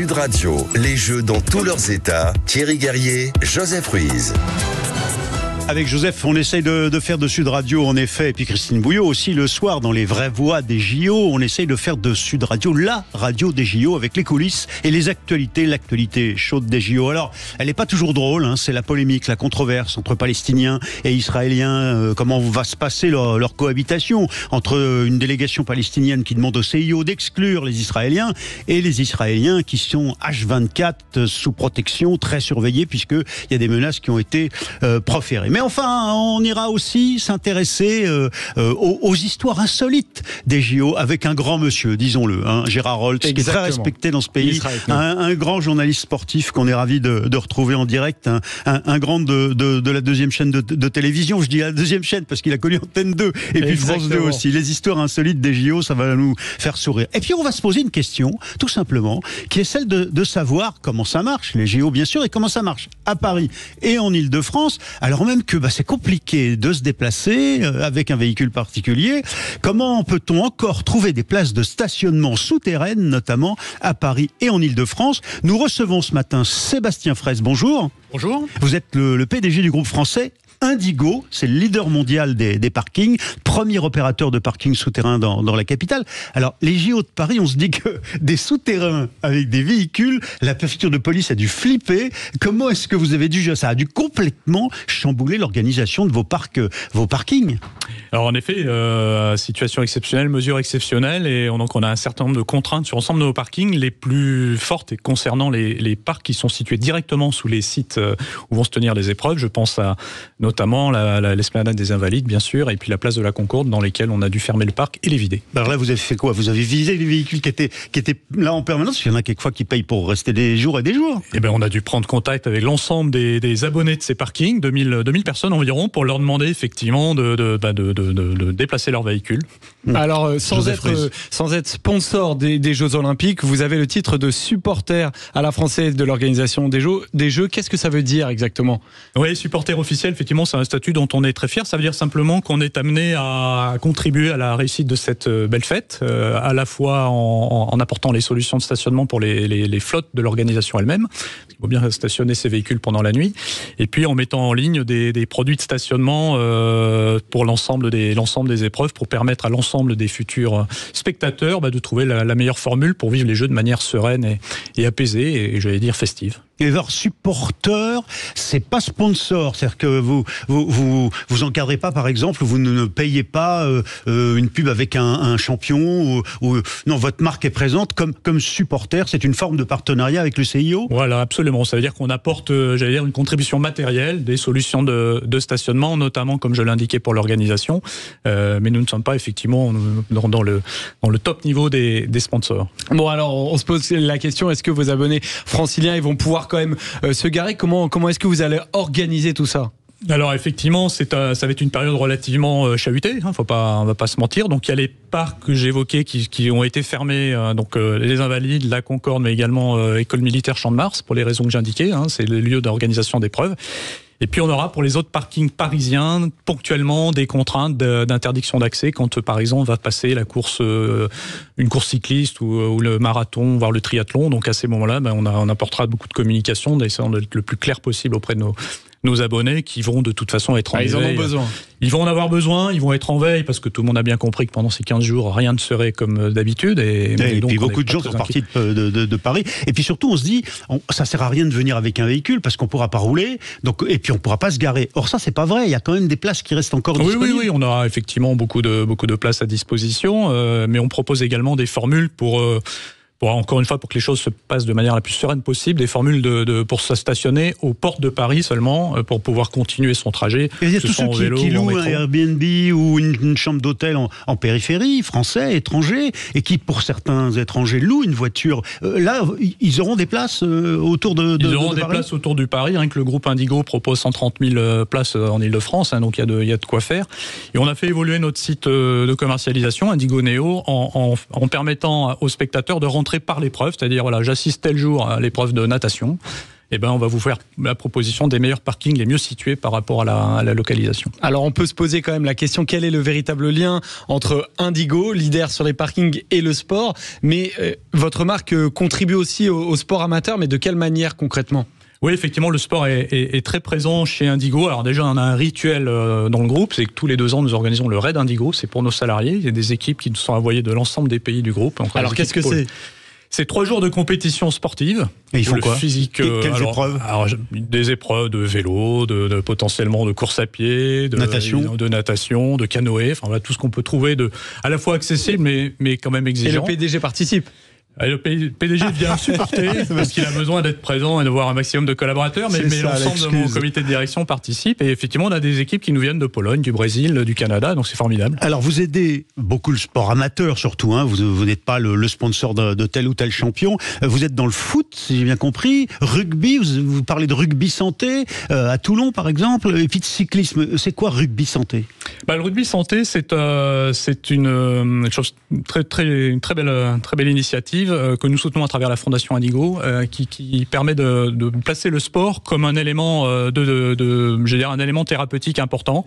Sud Radio, les Jeux dans tous leurs états. Thierry Guerrier, Joseph Ruiz. Avec Joseph, on essaye de faire de Sud Radio, en effet, et puis Christine Bouillot aussi le soir dans les vraies voix des JO. On essaye de faire de Sud Radio la radio des JO avec les coulisses et les actualités, l'actualité chaude des JO. Alors, elle n'est pas toujours drôle, hein, c'est la polémique, la controverse entre Palestiniens et Israéliens. Comment va se passer leur cohabitation entre une délégation palestinienne qui demande au CIO d'exclure les Israéliens et les Israéliens qui sont H24 sous protection, très surveillés, puisqu'il y a des menaces qui ont été proférées. Mais enfin, on ira aussi s'intéresser aux histoires insolites des JO avec un grand monsieur, disons-le, hein, Gérard Roltz, qui est très respecté dans ce pays, un grand journaliste sportif qu'on est ravi de retrouver en direct, un grand de la deuxième chaîne de télévision. Je dis la deuxième chaîne parce qu'il a connu Antenne 2 et puis France 2 aussi. Les histoires insolites des JO, ça va nous faire sourire. Et puis on va se poser une question, tout simplement, qui est celle de savoir comment ça marche, les JO bien sûr, et comment ça marche à Paris et en Île-de-France, alors même que c'est compliqué de se déplacer avec un véhicule particulier. Comment peut-on encore trouver des places de stationnement souterraines, notamment à Paris et en Île-de-France? Nous recevons ce matin Sébastien Fraisse. Bonjour. Bonjour. Vous êtes le PDG du groupe français Indigo, c'est le leader mondial des parkings, premier opérateur de parking souterrain dans la capitale. Alors, les JO de Paris, on se dit que des souterrains avec des véhicules, la préfecture de police a dû flipper. Comment est-ce que vous avez dû... Ça a dû complètement chambouler l'organisation de vos parkings. Alors en effet, situation exceptionnelle, mesure exceptionnelle, et donc on a un certain nombre de contraintes sur l'ensemble de nos parkings, les plus fortes et concernant les parcs qui sont situés directement sous les sites où vont se tenir les épreuves. Je pense à notamment l'esplanade des Invalides, bien sûr, et puis la place de la Concorde, dans lesquelles on a dû fermer le parc et les vider. Alors là, vous avez fait quoi? Vous avez visé les véhicules qui étaient là en permanence? Parce qu'il y en a quelquefois qui payent pour rester des jours et des jours. Eh bien, on a dû prendre contact avec l'ensemble des abonnés de ces parkings, 2000 personnes environ, pour leur demander effectivement de déplacer leur véhicule. Alors, sans être sponsor des Jeux Olympiques, vous avez le titre de supporter à la française de l'organisation des Jeux. Qu'est-ce que ça veut dire exactement? Oui, supporter officiel, effectivement, c'est un statut dont on est très fier. Ça veut dire simplement qu'on est amené à contribuer à la réussite de cette belle fête, à la fois en apportant les solutions de stationnement pour les flottes de l'organisation elle-même. Il faut bien stationner ces véhicules pendant la nuit. Et puis en mettant en ligne des produits de stationnement pour l'ensemble des épreuves, pour permettre à l'ensemble des futurs spectateurs de trouver la meilleure formule pour vivre les Jeux de manière sereine et apaisée, et j'allais dire festive. Et leur supporter, c'est pas sponsor, c'est-à-dire que vous encadrez pas, par exemple, vous ne payez pas une pub avec un champion, ou non, votre marque est présente comme supporter. C'est une forme de partenariat avec le CIO. Voilà, absolument. Ça veut dire qu'on apporte, une contribution matérielle, des solutions de stationnement, notamment comme je l'indiquais pour l'organisation. Mais nous ne sommes pas effectivement dans le top niveau des sponsors. Bon, alors on se pose la question, est-ce que vos abonnés franciliens ils vont pouvoir quand même se garer? Comment est-ce que vous allez organiser tout ça? Alors effectivement, ça va être une période relativement chahutée, on va pas se mentir. Donc il y a les parcs que j'évoquais qui ont été fermés, les Invalides, la Concorde, mais également École militaire Champ de Mars, pour les raisons que j'indiquais, c'est le lieu d'organisation d'épreuves. Et puis on aura pour les autres parkings parisiens ponctuellement des contraintes d'interdiction d'accès quand par exemple on va passer une course cycliste ou le marathon, voire le triathlon. Donc à ces moments-là, on apportera beaucoup de communication, essayant d'être le plus clair possible auprès de nos abonnés qui vont de toute façon être en veille. Ils en ont besoin. Ils vont en avoir besoin, ils vont être en veille parce que tout le monde a bien compris que pendant ces 15 jours, rien ne serait comme d'habitude. Et donc, puis beaucoup de gens sont partis de Paris. Et puis surtout, on se dit, ça sert à rien de venir avec un véhicule parce qu'on pourra pas rouler, et puis on pourra pas se garer. Or ça, c'est pas vrai. Il y a quand même des places qui restent encore disponibles. Oui, on a effectivement beaucoup de places à disposition, mais on propose également des formules pour encore une fois, pour que les choses se passent de manière la plus sereine possible, des formules pour se stationner aux portes de Paris seulement, pour pouvoir continuer son trajet. Et il y a tous ceux qui louent un Airbnb ou une chambre d'hôtel en périphérie, français, étrangers, et qui, pour certains étrangers, louent une voiture. Là, ils auront des places autour de Paris. Ils auront des places autour du Paris, rien que le groupe Indigo propose 130 000 places en Ile-de-France, donc il y a de quoi faire. Et on a fait évoluer notre site de commercialisation, Indigo Neo, en permettant aux spectateurs de rentrer par l'épreuve, c'est-à-dire j'assiste tel jour à l'épreuve de natation, eh ben, on va vous faire la proposition des meilleurs parkings les mieux situés par rapport à la localisation. Alors on peut se poser quand même la question, quel est le véritable lien entre Indigo, leader sur les parkings, et le sport? Mais votre marque contribue aussi au sport amateur, mais de quelle manière concrètement? Oui, effectivement, le sport est très présent chez Indigo. Alors déjà, on a un rituel dans le groupe, c'est que tous les 2 ans, nous organisons le Raid Indigo, c'est pour nos salariés. Il y a des équipes qui nous sont envoyées de l'ensemble des pays du groupe. Alors qu'est-ce que c'est? C'est 3 jours de compétition sportive. Et ils font quoi? Physique, Quelles épreuves? Des épreuves de vélo, potentiellement de course à pied, de natation, de canoë. Enfin, voilà, tout ce qu'on peut trouver à la fois accessible, mais quand même exigeant. Et le PDG participe? Le PDG vient supporter parce qu'il a besoin d'être présent et de voir un maximum de collaborateurs, mais l'ensemble de mon comité de direction participe. Et effectivement, on a des équipes qui nous viennent de Pologne, du Brésil, du Canada, donc c'est formidable. Alors vous aidez beaucoup le sport amateur surtout, hein. Vous n'êtes pas le sponsor de tel ou tel champion. Vous êtes dans le foot, si j'ai bien compris, rugby, vous parlez de rugby santé, à Toulon par exemple, et puis de cyclisme. C'est quoi rugby santé? Le rugby santé, c'est une chose une très belle initiative que nous soutenons à travers la Fondation Indigo, qui permet de placer le sport comme un élément un élément thérapeutique important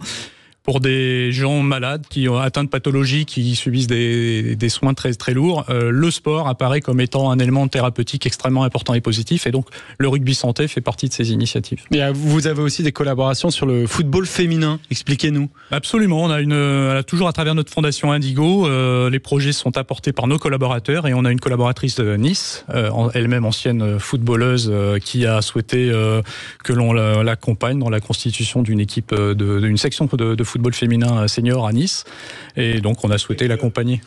pour des gens malades qui ont atteint de pathologies, qui subissent des soins très très lourds. Le sport apparaît comme étant un élément thérapeutique extrêmement important et positif, et donc le rugby santé fait partie de ces initiatives. Et vous avez aussi des collaborations sur le football féminin, expliquez-nous. Absolument, on a toujours à travers notre fondation Indigo, les projets sont apportés par nos collaborateurs, et on a une collaboratrice de Nice, elle-même ancienne footballeuse, qui a souhaité que l'on l'accompagne dans la constitution d'une équipe, d'une section de football féminin senior à Nice, et donc on a souhaité l'accompagner.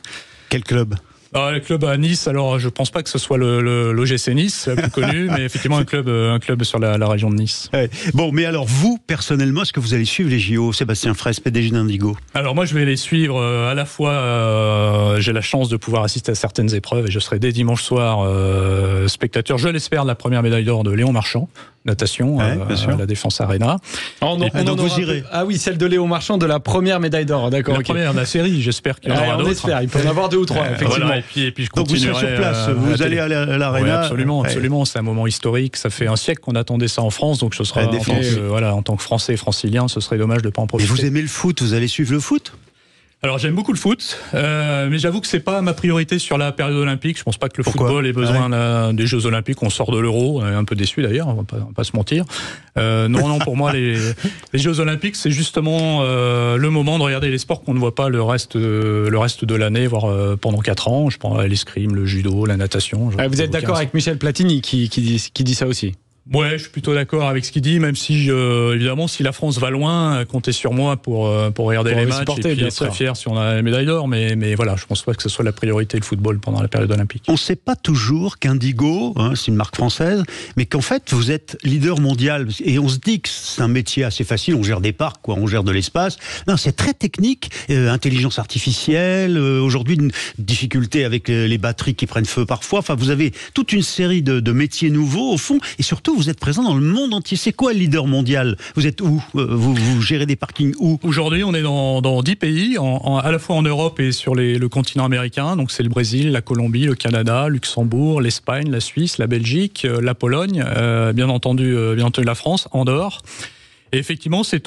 Quel club? Le club à Nice, alors je pense pas que ce soit l'OGC Nice, le plus connu, mais effectivement un club sur la région de Nice. Ouais. Bon, mais alors vous, personnellement, est-ce que vous allez suivre les JO? Sébastien Fraisse, PDG d'Indigo. Alors moi, je vais les suivre à la fois, j'ai la chance de pouvoir assister à certaines épreuves, et je serai dès dimanche soir spectateur, je l'espère, de la première médaille d'or de Léon Marchand, natation, à la Défense Arena. Donc vous irez. Ah oui, celle de Léon Marchand, de la première médaille d'or, d'accord. La première de la série, j'espère qu'il y en aura d'autres. On espère, il peut en avoir 2 ou 3, effectivement. Voilà, et puis je continuerai. Donc vous serez sur place, vous allez à l'Arena. Oui, absolument, c'est un moment historique, ça fait un siècle qu'on attendait ça en France, donc ce sera en tant que Français et Francilien, ce serait dommage de ne pas en profiter. Et vous aimez le foot, vous allez suivre le foot? Alors j'aime beaucoup le foot, mais j'avoue que c'est pas ma priorité sur la période olympique. Je pense pas que le football ait besoin des Jeux Olympiques. On sort de l'Euro, on est un peu déçu d'ailleurs, on va pas se mentir. Non, pour moi les Jeux Olympiques, c'est justement le moment de regarder les sports qu'on ne voit pas le reste de l'année, voire pendant 4 ans. Je prends l'escrime, le judo, la natation. Vous êtes d'accord avec Michel Platini qui dit ça aussi? Ouais, je suis plutôt d'accord avec ce qu'il dit, même si évidemment, si la France va loin, comptez sur moi pour regarder les matchs, et puis être très fier si on a la médaille d'or, mais voilà, je pense pas que ce soit la priorité, le football, pendant la période olympique. On ne sait pas toujours qu'Indigo, c'est une marque française, mais qu'en fait vous êtes leader mondial, et on se dit que c'est un métier assez facile, on gère des parcs, on gère de l'espace. Non, c'est très technique, intelligence artificielle, aujourd'hui une difficulté avec les batteries qui prennent feu parfois. Enfin, vous avez toute une série de métiers nouveaux au fond, et surtout vous êtes présent dans le monde entier. C'est quoi le leader mondial? Vous êtes où? Vous gérez des parkings où? Aujourd'hui, on est dans 10 pays, à la fois en Europe et sur le continent américain. Donc c'est le Brésil, la Colombie, le Canada, Luxembourg, l'Espagne, la Suisse, la Belgique, la Pologne, bien entendu la France, Andorre. Et effectivement, c'est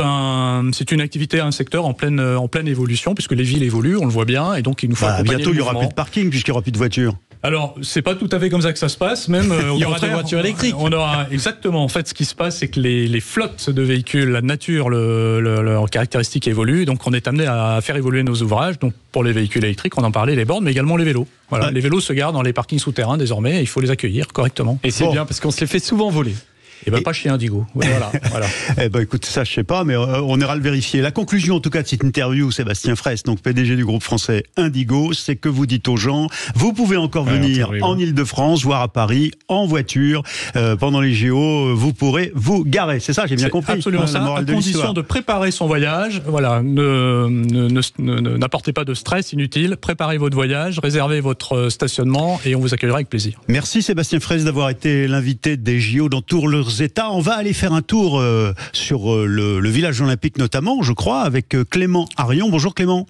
une activité, un secteur en pleine évolution, puisque les villes évoluent, on le voit bien, et donc il nous faut accompagner bientôt, il n'y aura mouvement. plus de parking puisqu'il n'y aura plus de voitures. Alors, c'est pas tout à fait comme ça que ça se passe, même il y aura des voitures électriques. On aura exactement. En fait, ce qui se passe, c'est que les flottes de véhicules, la nature, leurs caractéristiques évoluent, donc on est amené à faire évoluer nos ouvrages. Donc, pour les véhicules électriques, on en parlait, les bornes, mais également les vélos. Voilà, les vélos se gardent dans les parkings souterrains désormais, et il faut les accueillir correctement. Et c'est bien parce qu'on se les fait souvent voler. Et pas chez Indigo. Voilà. Écoute, ça je sais pas, mais on ira le vérifier. La conclusion en tout cas de cette interview, Sébastien Fraisse, donc PDG du groupe français Indigo, c'est que vous dites aux gens, vous pouvez encore venir en Ile-de-France, voire à Paris, en voiture, pendant les JO, vous pourrez vous garer. C'est ça, j'ai bien compris. Absolument ça, à condition de préparer son voyage. Voilà, n'apportez pas de stress inutile, préparez votre voyage, réservez votre stationnement et on vous accueillera avec plaisir. Merci Sébastien Fraisse d'avoir été l'invité des JO dans tous leurs états. On va aller faire un tour sur le village olympique notamment, je crois, avec Clément Arion. Bonjour Clément.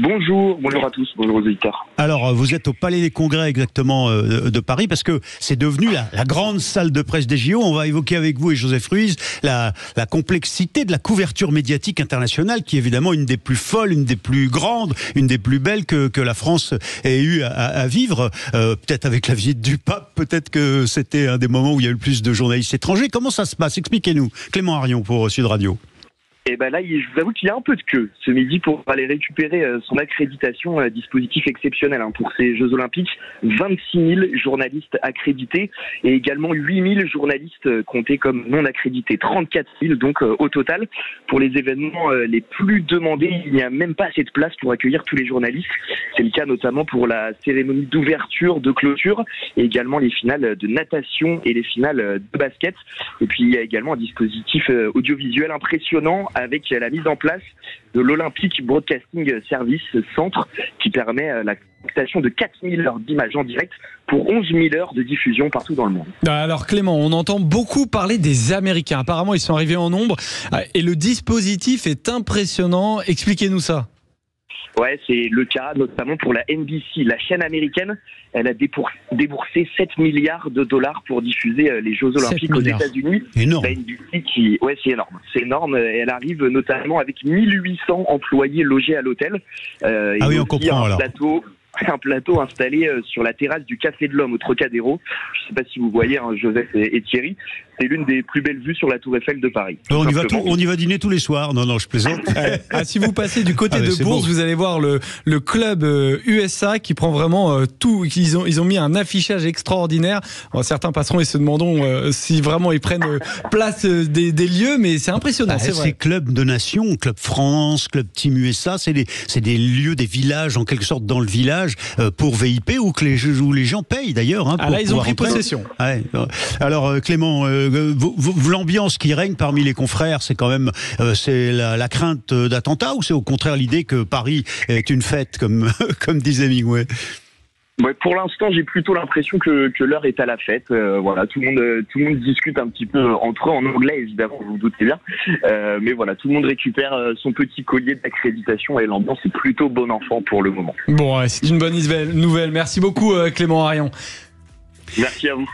Bonjour à tous, bonjour aux auditeurs. Alors, vous êtes au Palais des Congrès exactement de Paris, parce que c'est devenu la grande salle de presse des JO. On va évoquer avec vous et Joseph Ruiz la complexité de la couverture médiatique internationale, qui est évidemment une des plus folles, une des plus grandes, une des plus belles que la France ait eu à vivre. Peut-être avec la visite du pape, peut-être que c'était un des moments où il y a eu le plus de journalistes étrangers. Comment ça se passe? Expliquez-nous. Clément Arion pour Sud Radio. Et ben là, je vous avoue qu'il y a un peu de queue ce midi pour aller récupérer son accréditation, dispositif exceptionnel pour ces Jeux Olympiques. 26 000 journalistes accrédités et également 8 000 journalistes comptés comme non accrédités. 34 000 donc au total. Pour les événements les plus demandés, il n'y a même pas assez de place pour accueillir tous les journalistes. C'est le cas notamment pour la cérémonie d'ouverture, de clôture et également les finales de natation et les finales de basket. Et puis il y a également un dispositif audiovisuel impressionnant avec la mise en place de l'Olympic Broadcasting Service Centre qui permet la captation de 4 000 heures d'images en direct pour 11 000 heures de diffusion partout dans le monde. Alors Clément, on entend beaucoup parler des Américains. Apparemment, ils sont arrivés en nombre et le dispositif est impressionnant. Expliquez-nous ça. Ouais, c'est le cas notamment pour la NBC, la chaîne américaine. Elle a déboursé 7 milliards de dollars pour diffuser les Jeux Olympiques aux États-Unis. Énorme. La NBC c'est énorme. C'est énorme. Elle arrive notamment avec 1800 employés logés à l'hôtel. On comprend alors. Un plateau installé sur la terrasse du Café de l'Homme au Trocadéro. Je ne sais pas si vous voyez, Joseph et Thierry. C'est l'une des plus belles vues sur la Tour Eiffel de Paris. On y va dîner tous les soirs. Non, je plaisante. Si vous passez du côté de Bourse, vous allez voir le club USA qui prend vraiment tout. Ils ont mis un affichage extraordinaire. Alors, certains passeront et se demanderont si vraiment ils prennent place des lieux, mais c'est impressionnant. C'est vrai. Ces clubs de nations, Club France, Club Team USA, c'est des lieux, des villages en quelque sorte dans le village pour VIP où les gens payent d'ailleurs. Là, ils ont pris possession. Ouais. Alors Clément, l'ambiance qui règne parmi les confrères, c'est quand même c'est la crainte d'attentats ou c'est au contraire l'idée que Paris est une fête comme disait Hemingway? Ouais, pour l'instant, j'ai plutôt l'impression que l'heure est à la fête. Voilà, tout le monde discute un petit peu entre eux en anglais, évidemment, vous vous doutez bien. Mais voilà, tout le monde récupère son petit collier d'accréditation et l'ambiance est plutôt bon enfant pour le moment. Bon, c'est une bonne nouvelle. Merci beaucoup, Clément Arion. Merci à vous.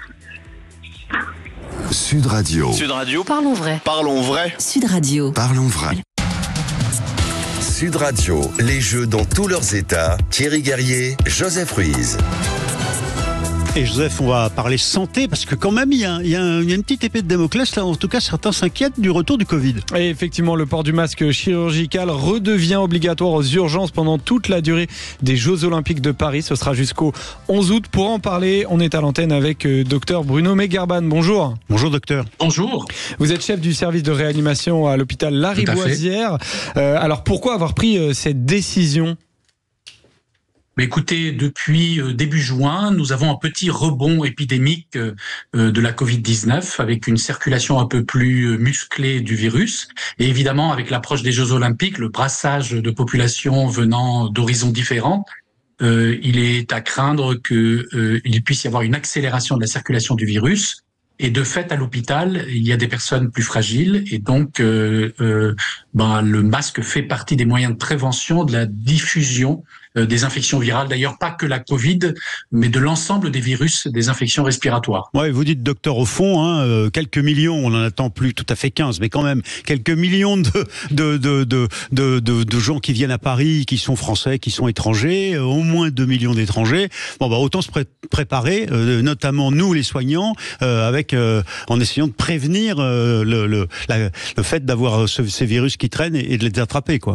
Sud Radio. Sud Radio. Parlons vrai. Parlons vrai. Sud Radio. Parlons vrai. Sud Radio, les Jeux dans tous leurs états. Thierry Guerrier, Joseph Ruiz. Et Joseph, on va parler santé, parce que quand même, il y a une petite épée de Damoclès, là, en tout cas, certains s'inquiètent du retour du Covid. Et effectivement, le port du masque chirurgical redevient obligatoire aux urgences pendant toute la durée des Jeux Olympiques de Paris. Ce sera jusqu'au 11 août. Pour en parler, on est à l'antenne avec docteur Bruno Megarban. Bonjour. Bonjour, docteur. Bonjour. Vous êtes chef du service de réanimation à l'hôpital Lariboisière. Alors, pourquoi avoir pris cette décision ? Mais écoutez, depuis début juin, nous avons un petit rebond épidémique de la Covid-19 avec une circulation un peu plus musclée du virus. Et évidemment, avec l'approche des Jeux Olympiques, le brassage de populations venant d'horizons différents, il est à craindre qu'il puisse y avoir une accélération de la circulation du virus. Et de fait, à l'hôpital, il y a des personnes plus fragiles et donc le masque fait partie des moyens de prévention de la diffusion des infections virales. D'ailleurs, pas que la Covid, mais de l'ensemble des virus des infections respiratoires. Ouais, vous dites, docteur, au fond, quelques millions, on n'en attend plus tout à fait 15, mais quand même, quelques millions de gens qui viennent à Paris, qui sont français, qui sont étrangers, au moins 2 millions d'étrangers. Autant se préparer, notamment nous, les soignants, en essayant de prévenir le fait d'avoir ces virus qui traînent et de les attraper, quoi.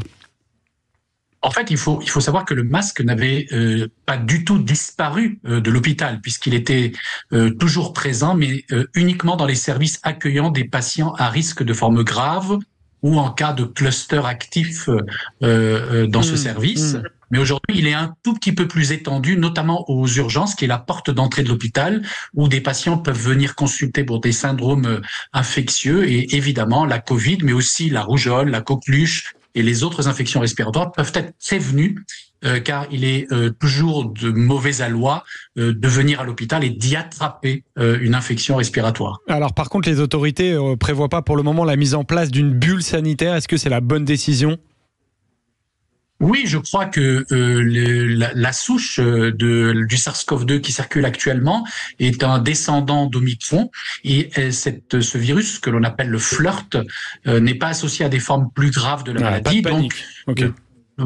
En fait, il faut savoir que le masque n'avait pas du tout disparu de l'hôpital, puisqu'il était toujours présent, mais uniquement dans les services accueillant des patients à risque de forme grave ou en cas de cluster actif dans ce service. Mais aujourd'hui, il est un tout petit peu plus étendu, notamment aux urgences, qui est la porte d'entrée de l'hôpital, où des patients peuvent venir consulter pour des syndromes infectieux et évidemment la Covid, mais aussi la rougeole, la coqueluche, et les autres infections respiratoires peuvent être prévenues car il est toujours de mauvais aloi de venir à l'hôpital et d'y attraper une infection respiratoire. Alors par contre, les autorités prévoient pas pour le moment la mise en place d'une bulle sanitaire. Est-ce que c'est la bonne décision ? Oui, je crois que la souche du SARS-CoV-2 qui circule actuellement est un descendant d'Omicron et ce virus que l'on appelle le flirt n'est pas associé à des formes plus graves de la maladie. Pas de panique. Donc,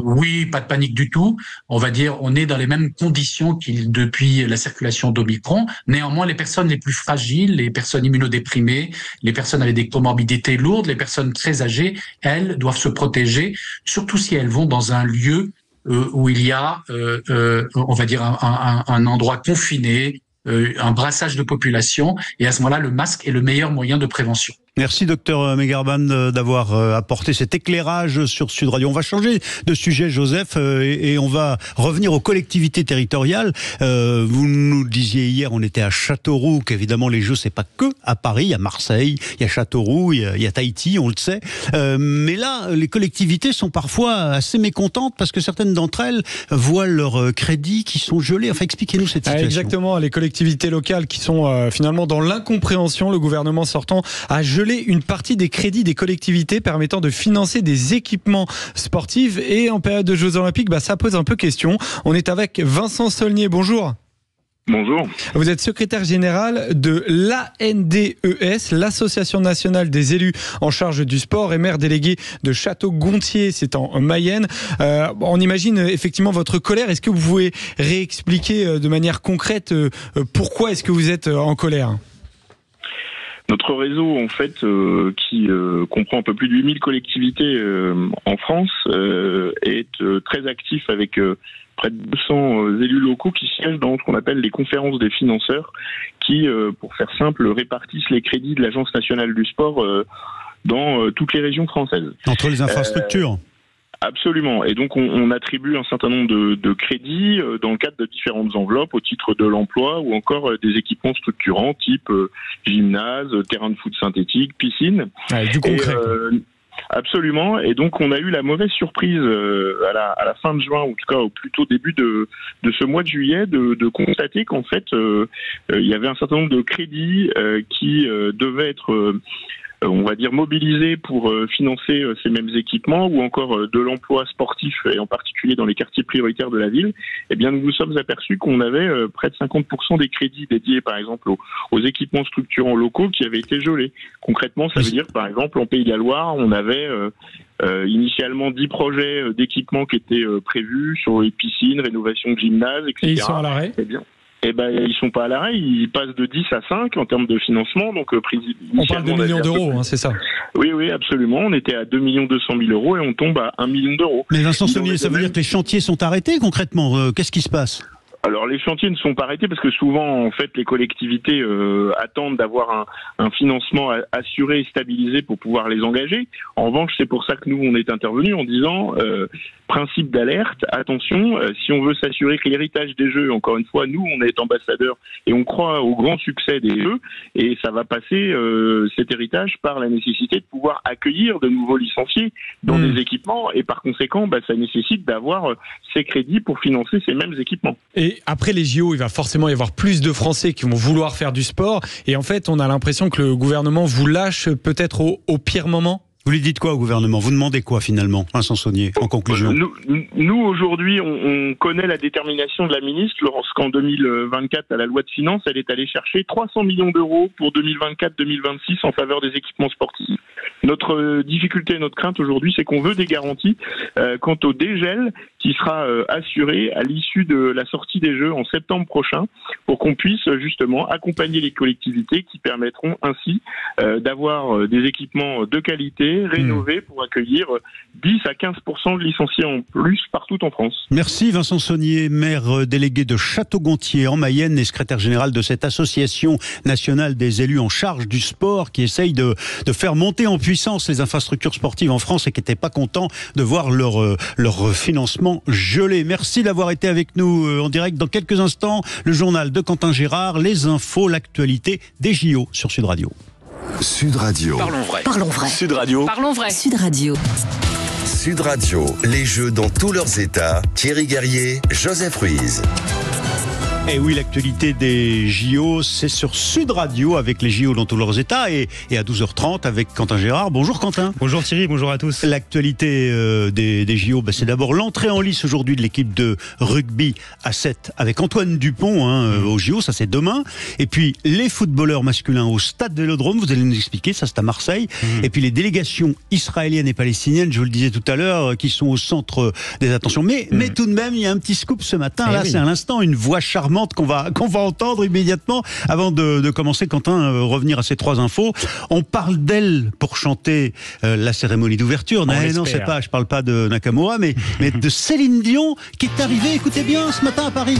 oui, pas de panique du tout. On va dire, on est dans les mêmes conditions depuis la circulation d'Omicron. Néanmoins, les personnes les plus fragiles, les personnes immunodéprimées, les personnes avec des comorbidités lourdes, les personnes très âgées, elles doivent se protéger, surtout si elles vont dans un lieu où il y a, on va dire, un endroit confiné, un brassage de population. Et à ce moment-là, le masque est le meilleur moyen de prévention. Merci Dr Megarban d'avoir apporté cet éclairage sur Sud Radio. On va changer de sujet, Joseph, et on va revenir aux collectivités territoriales. Vous nous disiez hier, on était à Châteauroux, qu'évidemment les Jeux, c'est pas que à Paris, il y a Marseille, il y a Châteauroux, il y a Tahiti, on le sait. Mais là, les collectivités sont parfois assez mécontentes parce que certaines d'entre elles voient leurs crédits qui sont gelés. Enfin, expliquez-nous cette situation. Exactement, les collectivités locales qui sont finalement dans l'incompréhension. Le gouvernement sortant a gelé une partie des crédits des collectivités permettant de financer des équipements sportifs. Et en période de Jeux Olympiques, ça pose un peu question. On est avec Vincent Saulnier. Bonjour. Bonjour. Vous êtes secrétaire général de l'ANDES, l'Association nationale des élus en charge du sport, et maire délégué de Château-Gontier, c'est en Mayenne. On imagine effectivement votre colère. Est-ce que vous pouvez réexpliquer de manière concrète pourquoi est-ce que vous êtes en colère ? Notre réseau, en fait, qui comprend un peu plus de 8000 collectivités en France, est très actif avec près de 200 élus locaux qui siègent dans ce qu'on appelle les conférences des financeurs, qui, pour faire simple, répartissent les crédits de l'Agence nationale du sport dans toutes les régions françaises. Entre les infrastructures Absolument. Et donc, on attribue un certain nombre de crédits dans le cadre de différentes enveloppes au titre de l'emploi ou encore des équipements structurants type gymnase, terrain de foot synthétique, piscine. Du concret. Absolument. Et donc, on a eu la mauvaise surprise à la fin de juin, ou en tout cas au plus tôt début de ce mois de juillet, de constater qu'en fait, il y avait un certain nombre de crédits qui devaient être on va dire mobilisés pour financer ces mêmes équipements ou encore de l'emploi sportif et en particulier dans les quartiers prioritaires de la ville. Eh bien, nous nous sommes aperçus qu'on avait près de 50% des crédits dédiés par exemple aux équipements structurants locaux qui avaient été gelés. Concrètement, ça veut dire par exemple en Pays de la Loire, on avait initialement 10 projets d'équipements qui étaient prévus sur les piscines, rénovation de gymnases, etc. Et ils sont à l'arrêt ? Eh ben, ils sont pas à l'arrêt, ils passent de 10 à 5 en termes de financement. Donc, on parle de millions d'euros, c'est ça? Oui, absolument. On était à 2 200 000 euros et on tombe à 1 million d'euros. Mais Vincent Saulnier, ça veut dire que les chantiers sont arrêtés concrètement? Qu'est-ce qui se passe? Alors les chantiers ne sont pas arrêtés parce que souvent en fait les collectivités attendent d'avoir un financement assuré et stabilisé pour pouvoir les engager. En revanche, c'est pour ça que nous on est intervenus en disant principe d'alerte, attention, si on veut s'assurer que l'héritage des Jeux, encore une fois, nous on est ambassadeurs et on croit au grand succès des Jeux et ça va passer cet héritage par la nécessité de pouvoir accueillir de nouveaux licenciés dans des équipements et par conséquent ça nécessite d'avoir ces crédits pour financer ces mêmes équipements. Et après les JO, il va forcément y avoir plus de Français qui vont vouloir faire du sport. Et en fait, on a l'impression que le gouvernement vous lâche peut-être au pire moment. Vous lui dites quoi au gouvernement? Vous demandez quoi finalement, Vincent Saulnier, en conclusion? Nous aujourd'hui, on connaît la détermination de la ministre lorsqu'en 2024, à la loi de finances, elle est allée chercher 300 millions d'euros pour 2024-2026 en faveur des équipements sportifs. Notre difficulté et notre crainte aujourd'hui, c'est qu'on veut des garanties quant au dégel qui sera assuré à l'issue de la sortie des Jeux en septembre prochain pour qu'on puisse justement accompagner les collectivités qui permettront ainsi d'avoir des équipements de qualité rénovés pour accueillir 10 à 15% de licenciés en plus partout en France. Merci Vincent Saulnier, maire délégué de Château-Gontier en Mayenne et secrétaire général de cette association nationale des élus en charge du sport qui essaye de faire monter en puissance les infrastructures sportives en France et qui n'étaient pas contents de voir leur financement gelé. Merci d'avoir été avec nous en direct. Dans quelques instants, le journal de Quentin Gérard, les infos, l'actualité des JO sur Sud Radio. Sud Radio. Parlons vrai. Parlons vrai. Sud Radio. Parlons vrai. Sud Radio. Sud Radio, les Jeux dans tous leurs états. Thierry Guerrier, Joseph Ruiz. Et oui, l'actualité des JO, c'est sur Sud Radio avec les JO dans tous leurs états et à 12h30 avec Quentin Gérard. Bonjour Quentin. Bonjour Thierry, bonjour à tous. L'actualité des JO, c'est d'abord l'entrée en lice aujourd'hui de l'équipe de rugby à 7 avec Antoine Dupont aux JO, ça c'est demain. Et puis les footballeurs masculins au stade Vélodrome, vous allez nous expliquer, ça c'est à Marseille. Et puis les délégations israéliennes et palestiniennes, je vous le disais tout à l'heure, qui sont au centre des attentions. Mais tout de même, il y a un petit scoop ce matin. Là, c'est à l'instant une voix charmante qu'on va entendre immédiatement avant de commencer. Quentin, revenir à ces 3 infos. On parle d'elle pour chanter la cérémonie d'ouverture. Non, c'est pas, je parle pas de Nakamura, mais de Céline Dion qui est arrivée, écoutez bien, ce matin à Paris.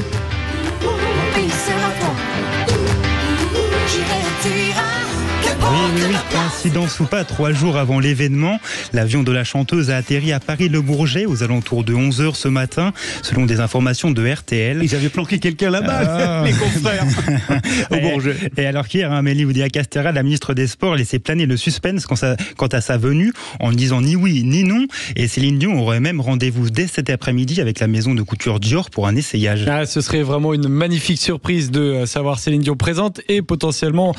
Oui, coïncidence ou pas, 3 jours avant l'événement, l'avion de la chanteuse a atterri à Paris-Le Bourget aux alentours de 11h ce matin, selon des informations de RTL. Ils avaient planqué quelqu'un là-bas, les confrères, au Bourget. Et alors qu'hier, Amélie Oudéa-Castéra, la ministre des Sports, laissait planer le suspense quant à sa venue, en ne disant ni oui ni non. Et Céline Dion aurait même rendez-vous dès cet après-midi avec la maison de couture Dior pour un essayage. Ce serait vraiment une magnifique surprise de savoir Céline Dion présente et potentiellement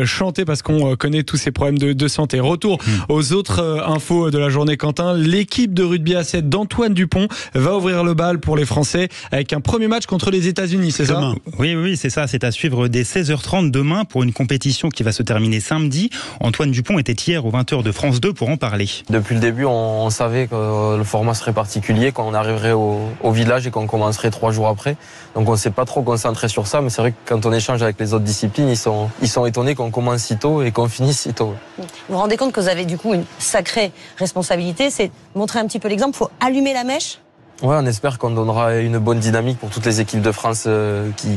chanter, parce qu'on connaît tous ces problèmes de santé. Retour aux autres infos de la journée, Quentin. L'équipe de rugby à 7 d'Antoine Dupont va ouvrir le bal pour les Français avec un premier match contre les États-Unis, c'est ça ? Oui, c'est ça. C'est à suivre dès 16h30 demain pour une compétition qui va se terminer samedi. Antoine Dupont était hier aux 20h de France 2 pour en parler. Depuis le début, on savait que le format serait particulier, qu'on arriverait au village et qu'on commencerait 3 jours après. Donc on ne s'est pas trop concentré sur ça, mais c'est vrai que quand on échange avec les autres disciplines, ils sont étonnés qu'on commence si tôt et qu'on finisse si tôt. Vous vous rendez compte que vous avez du coup une sacrée responsabilité, c'est montrer un petit peu l'exemple, il faut allumer la mèche. Ouais, on espère qu'on donnera une bonne dynamique pour toutes les équipes de France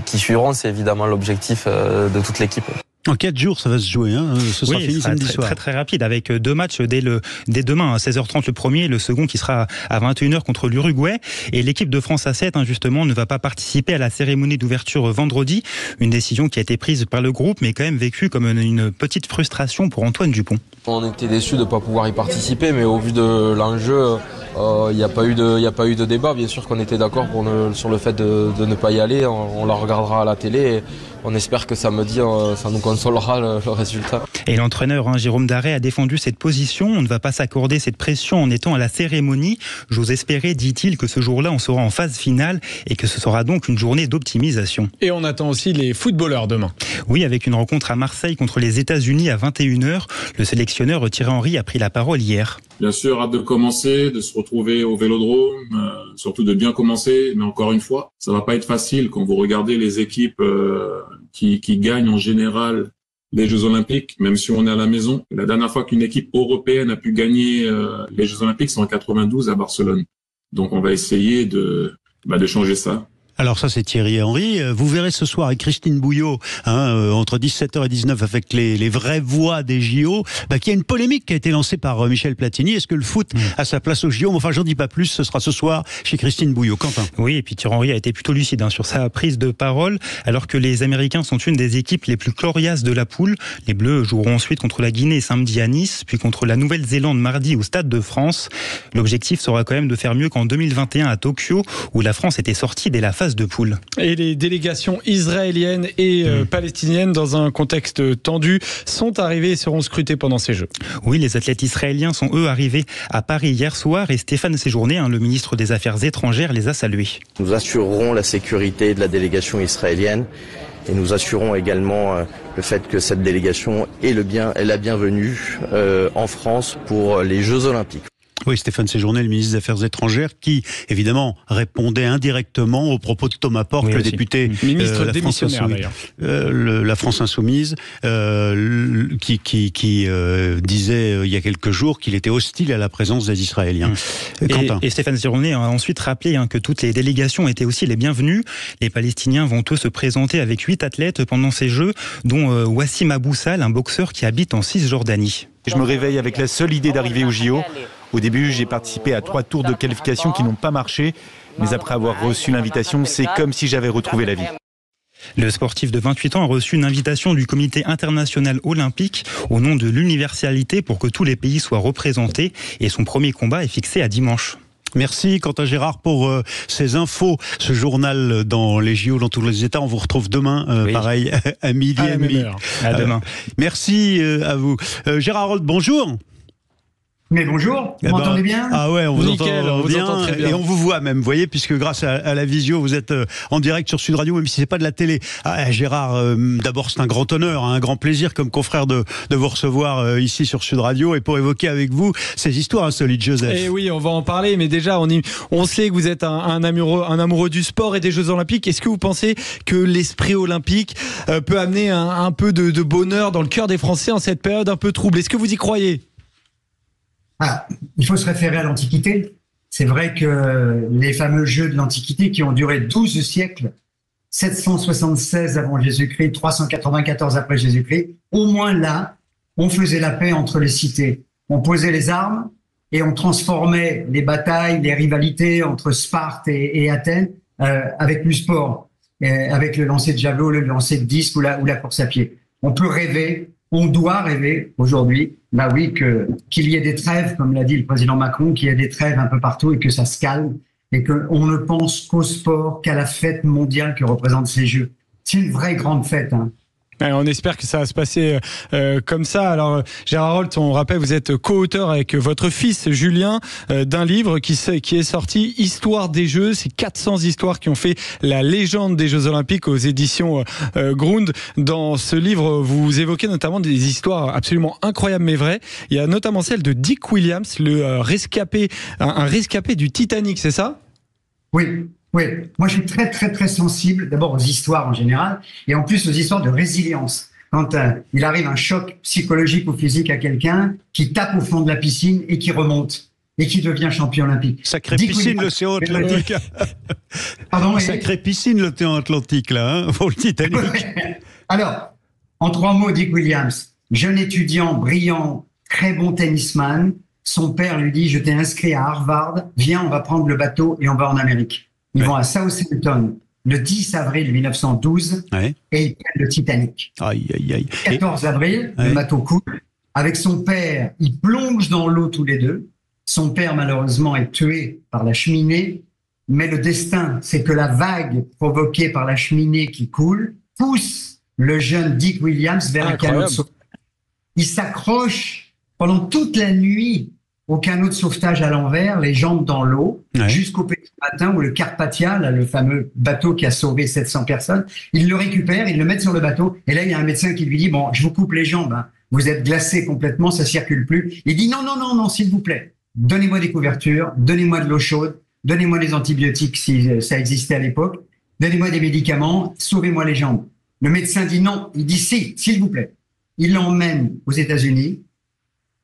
qui suivront, c'est évidemment l'objectif de toute l'équipe. En 4 jours, ça va se jouer. Ce sera fini samedi soir. Très très rapide, avec 2 matchs dès demain, à 16h30 le premier, le second qui sera à 21h contre l'Uruguay. Et l'équipe de France à 7, justement, ne va pas participer à la cérémonie d'ouverture vendredi. Une décision qui a été prise par le groupe, mais quand même vécue comme une petite frustration pour Antoine Dupont. On était déçus de ne pas pouvoir y participer, mais au vu de l'enjeu, il n'y a pas eu de débat. Bien sûr qu'on était d'accord sur le fait de ne pas y aller. On la regardera à la télé. Et on espère que samedi, ça nous consolera le résultat. Et l'entraîneur Jérôme Darrey a défendu cette position. On ne va pas s'accorder cette pression en étant à la cérémonie. J'ose espérer, dit-il, que ce jour-là, on sera en phase finale et que ce sera donc une journée d'optimisation. Et on attend aussi les footballeurs demain. Oui, avec une rencontre à Marseille contre les États-Unis à 21h. Le sélectionneur Thierry Henry a pris la parole hier. Bien sûr, hâte de commencer, de se retrouver au Vélodrome, surtout de bien commencer. Mais encore une fois, ça va pas être facile quand vous regardez les équipes qui gagnent en général les Jeux Olympiques, même si on est à la maison. La dernière fois qu'une équipe européenne a pu gagner les Jeux Olympiques, c'est en 92 à Barcelone. Donc on va essayer de changer ça. Alors ça c'est Thierry Henry. Vous verrez ce soir avec Christine Bouillot, entre 17h et 19h avec les vraies voix des JO, qu'il y a une polémique qui a été lancée par Michel Platini. Est-ce que le foot a sa place aux JO ? Enfin, j'en dis pas plus, ce sera ce soir chez Christine Bouillot. Quentin. Oui, et puis Thierry Henry a été plutôt lucide sur sa prise de parole, alors que les Américains sont une des équipes les plus coriaces de la poule. Les Bleus joueront ensuite contre la Guinée samedi à Nice, puis contre la Nouvelle-Zélande mardi au Stade de France. L'objectif sera quand même de faire mieux qu'en 2021 à Tokyo, où la France était sortie dès la phase de poule. Et les délégations israéliennes et palestiniennes, dans un contexte tendu, sont arrivées et seront scrutées pendant ces Jeux. Oui, les athlètes israéliens sont eux arrivés à Paris hier soir et Stéphane Séjourné, le ministre des Affaires étrangères, les a salués. Nous assurerons la sécurité de la délégation israélienne et nous assurons également le fait que cette délégation est la bienvenue en France pour les Jeux Olympiques. Oui, Stéphane Séjourné, le ministre des Affaires étrangères, qui, évidemment, répondait indirectement aux propos de Thomas Porte, le député ministre démissionnaire, d'ailleurs. La France Insoumise, qui disait il y a quelques jours qu'il était hostile à la présence des Israéliens. Et Stéphane Séjourné a ensuite rappelé que toutes les délégations étaient aussi les bienvenues. Les Palestiniens vont eux se présenter avec 8 athlètes pendant ces Jeux, dont Wassim Aboussal, un boxeur qui habite en Cisjordanie. Je me réveille avec la seule idée d'arriver au JO. Au début, j'ai participé à 3 tours de qualification qui n'ont pas marché. Mais après avoir reçu l'invitation, c'est comme si j'avais retrouvé la vie. Le sportif de 28 ans a reçu une invitation du Comité international olympique au nom de l'universalité pour que tous les pays soient représentés. Et son premier combat est fixé à dimanche. Merci Quentin Gérard pour ces infos, ce journal dans les JO dans tous les États. On vous retrouve demain, pareil, à midi et demi. À demain. Merci à vous. Gérard Roldt, bonjour. Mais bonjour, vous m'entendez bien? Ah ouais, on vous Nickel, entend on vous bien, entend très bien. Et on vous voit même, vous voyez, puisque grâce à la visio, vous êtes en direct sur Sud Radio, même si c'est pas de la télé. Gérard, d'abord c'est un grand honneur, un grand plaisir comme confrère de vous recevoir ici sur Sud Radio et pour évoquer avec vous ces histoires insolites, Joseph. Et oui, on va en parler, mais déjà on sait que vous êtes un amoureux du sport et des Jeux Olympiques. Est-ce que vous pensez que l'esprit olympique peut amener un peu de bonheur dans le cœur des Français en cette période un peu trouble? Est-ce que vous y croyez? Il faut se référer à l'Antiquité. C'est vrai que les fameux Jeux de l'Antiquité qui ont duré 12 siècles, 776 avant Jésus-Christ, 394 après Jésus-Christ, au moins là, on faisait la paix entre les cités. On posait les armes et on transformait les batailles, les rivalités entre Sparte et Athènes avec le sport, avec le lancer de javelot, le lancer de disque ou la course à pied. On peut rêver. On doit rêver aujourd'hui, qu'il y ait des trêves, comme l'a dit le président Macron, qu'il y ait des trêves un peu partout et que ça se calme et qu'on ne pense qu'au sport, qu'à la fête mondiale que représentent ces Jeux. C'est une vraie grande fête, hein. On espère que ça va se passer comme ça. Alors, Gérard Roldt, on rappelle, vous êtes co-auteur avec votre fils Julien d'un livre qui est sorti, Histoire des Jeux. C'est 400 histoires qui ont fait la légende des Jeux Olympiques aux éditions Grund. Dans ce livre, vous évoquez notamment des histoires absolument incroyables mais vraies. Il y a notamment celle de Dick Williams, un rescapé du Titanic, c'est ça? Oui. Moi je suis très très très sensible d'abord aux histoires en général et en plus aux histoires de résilience. Quand il arrive un choc psychologique ou physique à quelqu'un qui tape au fond de la piscine et qui remonte et qui devient champion olympique. Sacrée piscine l'océan Atlantique. Pardon, sacrée piscine l'océan Atlantique là, pour le Titanic. Alors, en 3 mots, Dick Williams, jeune étudiant brillant, très bon tennisman. Son père lui dit, je t'ai inscrit à Harvard, viens, on va prendre le bateau et on va en Amérique. Ils vont à Southampton le 10 avril 1912 et ils prennent le Titanic. 14 avril, le bateau coule. Avec son père, ils plongent dans l'eau tous les deux. Son père, malheureusement, est tué par la cheminée. Mais le destin, c'est que la vague provoquée par la cheminée qui coule pousse le jeune Dick Williams vers un canot de sauvetage. Il s'accroche pendant toute la nuit au canot de sauvetage à l'envers, les jambes dans l'eau, jusqu'au petit matin où le Carpathia, là, le fameux bateau qui a sauvé 700 personnes, il le récupère, il le met sur le bateau, et là, il y a un médecin qui lui dit, bon, je vous coupe les jambes, hein. Vous êtes glacé complètement, ça circule plus. Il dit, non, s'il vous plaît, donnez-moi des couvertures, donnez-moi de l'eau chaude, donnez-moi des antibiotiques si ça existait à l'époque, donnez-moi des médicaments, sauvez-moi les jambes. Le médecin dit non, il dit si, s'il vous plaît. Il l'emmène aux États-Unis,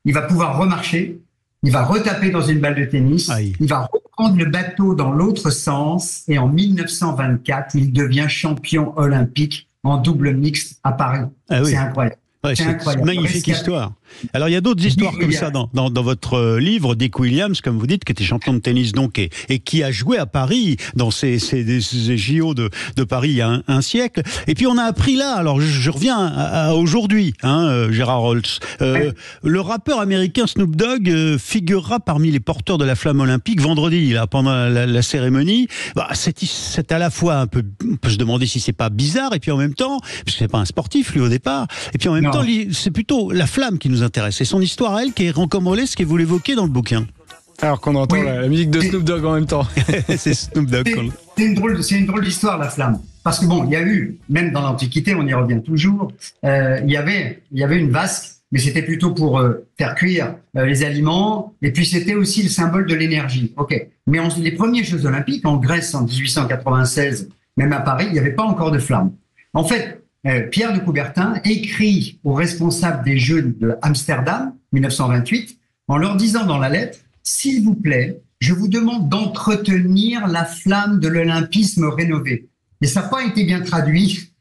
il va pouvoir remarcher, il va retaper dans une balle de tennis, il va reprendre le bateau dans l'autre sens et en 1924, il devient champion olympique en double mixte à Paris. C'est incroyable. C'est une magnifique histoire. Alors il y a d'autres histoires comme ça dans votre livre, Dick Williams, comme vous dites, qui était champion de tennis donc et qui a joué à Paris dans ces JO de Paris il y a un siècle. Et puis on a appris là, alors je reviens à aujourd'hui, Gérard Roldt. Le rappeur américain Snoop Dogg figurera parmi les porteurs de la flamme olympique vendredi là pendant la cérémonie. C'est à la fois un peu, on peut se demander si c'est pas bizarre et puis en même temps, parce que c'est pas un sportif lui au départ, et puis en même temps c'est plutôt la flamme qui nous intéresse. C'est son histoire à elle qui est rocambolesque et vous l'évoquez dans le bouquin. Alors qu'on entend la musique de Snoop Dogg en même temps. C'est Snoop Dogg. C'est une drôle d'histoire, la flamme. Parce que bon, il y a eu, même dans l'Antiquité, on y revient toujours, il y avait une vasque, mais c'était plutôt pour faire cuire les aliments, et puis c'était aussi le symbole de l'énergie. Mais les premiers Jeux Olympiques, en Grèce en 1896, même à Paris, il n'y avait pas encore de flamme. En fait, Pierre de Coubertin écrit aux responsables des Jeux de Amsterdam, 1928, en leur disant dans la lettre, « S'il vous plaît, je vous demande d'entretenir la flamme de l'olympisme rénové. » Et ça n'a pas été bien traduit.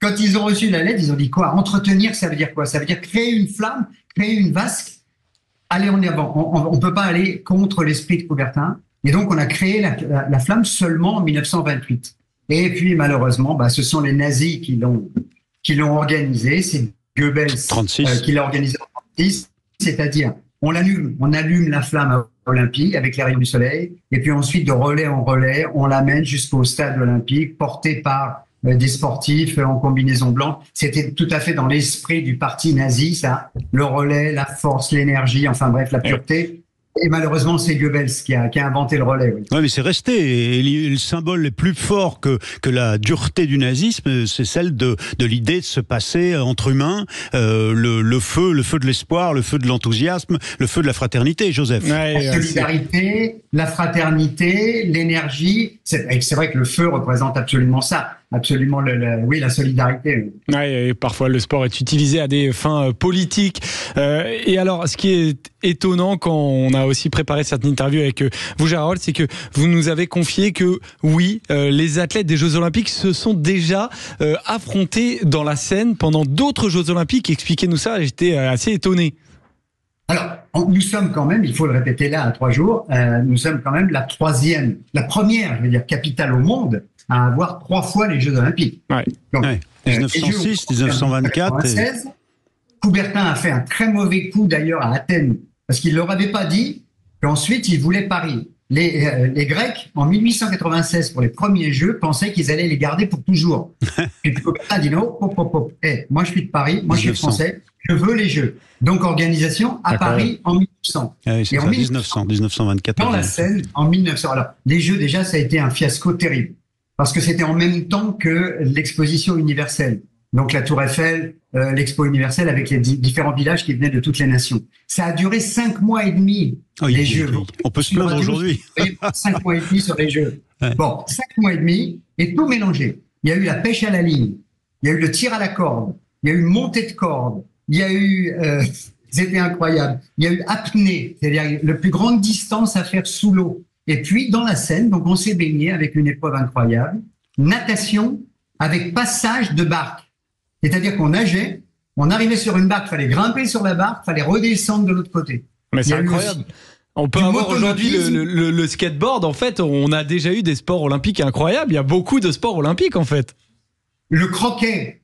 Quand ils ont reçu la lettre, ils ont dit quoi? Entretenir, ça veut dire quoi? Ça veut dire créer une flamme, créer une vasque. Allez, on est avant. On ne peut pas aller contre l'esprit de Coubertin. Et donc, on a créé la flamme seulement en 1928. Et puis, malheureusement, ce sont les nazis qui l'ont organisé. C'est Goebbels qui l'a organisé en 1936. C'est-à-dire, on allume la flamme olympique avec les rayons du soleil. Et puis ensuite, de relais en relais, on l'amène jusqu'au stade olympique, porté par des sportifs en combinaison blanche. C'était tout à fait dans l'esprit du parti nazi, ça. Le relais, la force, l'énergie, enfin bref, la pureté. Et malheureusement, c'est Goebbels qui a inventé le relais. Oui, mais c'est resté. Et le symbole est plus fort que la dureté du nazisme, c'est celle de l'idée de se passer entre humains, le feu de l'espoir, le feu de l'enthousiasme, le feu de la fraternité, Joseph. La solidarité, la fraternité, l'énergie. C'est vrai que le feu représente absolument ça. Absolument, oui, la solidarité. Ouais, et parfois le sport est utilisé à des fins politiques. Et alors, ce qui est étonnant quand on a aussi préparé cette interview avec vous, Gérard, c'est que vous nous avez confié que oui, les athlètes des Jeux Olympiques se sont déjà affrontés dans la Seine pendant d'autres Jeux Olympiques. Expliquez-nous ça, j'étais assez étonné. Alors, nous sommes quand même, il faut le répéter là à 3 jours, nous sommes quand même la première, je veux dire, capitale au monde à avoir 3 fois les Jeux Olympiques. Ouais. Donc, 1906, 1924. Coubertin a fait un très mauvais coup d'ailleurs à Athènes, parce qu'il ne leur avait pas dit qu'ensuite il voulait Paris. Les Grecs, en 1896, pour les premiers Jeux, pensaient qu'ils allaient les garder pour toujours. Puis Coubertin a dit non, moi je suis de Paris, moi je suis français, je veux les Jeux. Donc organisation à Paris en 1900. Ah oui, c'est ça, 1924. Dans la Seine, en 1900. Alors, les Jeux, déjà, ça a été un fiasco terrible. Parce que c'était en même temps que l'exposition universelle. Donc la Tour Eiffel, l'expo universelle avec les différents villages qui venaient de toutes les nations. Ça a duré 5 mois et demi, les Jeux. On peut se plaindre aujourd'hui. 5 mois et demi sur les Jeux. Ouais. Bon, 5 mois et demi, et tout mélangé. Il y a eu la pêche à la ligne, il y a eu le tir à la corde, il y a eu montée de corde, il y a eu... c'était incroyable. Il y a eu apnée, c'est-à-dire la plus grande distance à faire sous l'eau. Et puis, dans la Seine, donc on s'est baigné avec une épreuve incroyable. Natation avec passage de barque. C'est-à-dire qu'on nageait, on arrivait sur une barque, il fallait grimper sur la barque, il fallait redescendre de l'autre côté. Mais c'est incroyable. On peut avoir aujourd'hui le skateboard. En fait, on a déjà eu des sports olympiques incroyables. Il y a beaucoup de sports olympiques, en fait. Le croquet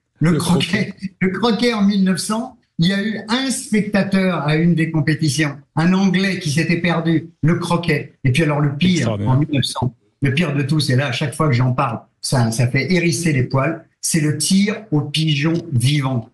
en 1900. Il y a eu un spectateur à une des compétitions, un Anglais qui s'était perdu, le croquet. Et puis alors le pire, en 1900, le pire de tout, c'est là, à chaque fois que j'en parle, ça fait hérisser les poils, c'est le tir au pigeon vivant.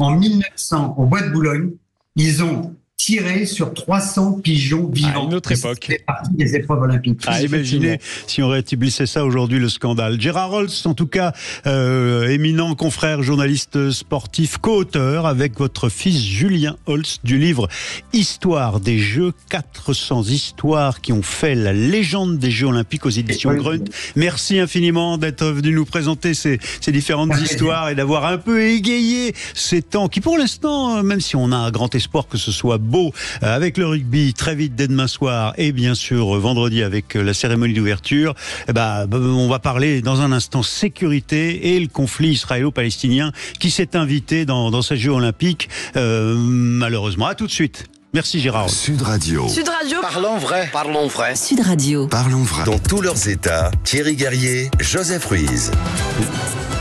En 1900, au Bois de Boulogne, ils ont tiré sur 300 pigeons vivants. À une autre époque. C'est partie des épreuves olympiques. Imaginez si on rétablissait ça aujourd'hui, le scandale. Gérard Holtz, en tout cas, éminent confrère, journaliste sportif, co-auteur avec votre fils Julien Holtz du livre Histoire des Jeux, 400 histoires qui ont fait la légende des Jeux Olympiques aux éditions Grunt. Merci infiniment d'être venu nous présenter ces différentes histoires et d'avoir un peu égayé ces temps qui, pour l'instant, même si on a un grand espoir que ce soit beau avec le rugby très vite dès demain soir et bien sûr vendredi avec la cérémonie d'ouverture, on va parler dans un instant sécurité et le conflit israélo-palestinien qui s'est invité dans ces Jeux Olympiques malheureusement. À tout de suite. Merci Gérard. Sud Radio. Sud Radio. Parlons vrai. Parlons vrai. Sud Radio. Parlons vrai. Dans tous leurs états, Thierry Guerrier, Joseph Ruiz.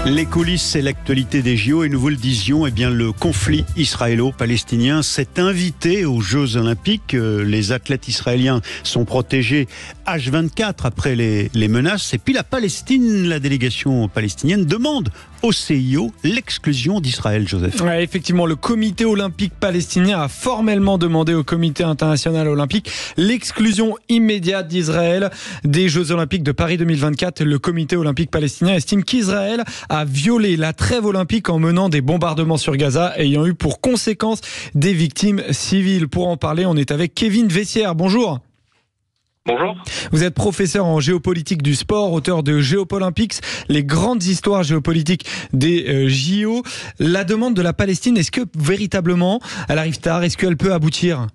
Les coulisses et l'actualité des JO, et nous vous le disions, le conflit israélo-palestinien s'est invité aux Jeux Olympiques. Les athlètes israéliens sont protégés H24 après les menaces. Et puis la Palestine, la délégation palestinienne demande au CIO l'exclusion d'Israël, Joseph. Ouais, effectivement, le comité olympique palestinien a formellement demandé au comité international olympique l'exclusion immédiate d'Israël des Jeux Olympiques de Paris 2024. Le comité olympique palestinien estime qu'Israël a violé la trêve olympique en menant des bombardements sur Gaza, ayant eu pour conséquence des victimes civiles. Pour en parler, on est avec Kevin Vessière. Bonjour. Bonjour. Vous êtes professeur en géopolitique du sport, auteur de Géopolympics, les grandes histoires géopolitiques des JO. La demande de la Palestine, est-ce que véritablement elle arrive tard? Est-ce qu'elle peut aboutir?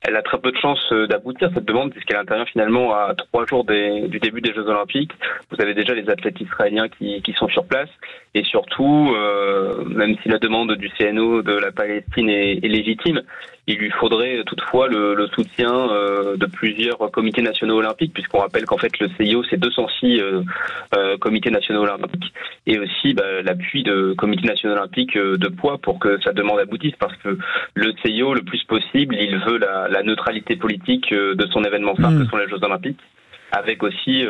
Elle a très peu de chances d'aboutir, cette demande, puisqu'elle intervient finalement à 3 jours du début des Jeux Olympiques. Vous avez déjà les athlètes israéliens qui sont sur place. Et surtout, même si la demande du CNO de la Palestine est légitime, il lui faudrait toutefois le soutien de plusieurs comités nationaux olympiques, puisqu'on rappelle qu'en fait le CIO c'est 206 comités nationaux olympiques, et aussi l'appui de comités nationaux olympiques de poids pour que sa demande aboutisse, parce que le CIO, le plus possible, il veut la neutralité politique de son événement phare que sont les Jeux olympiques, avec aussi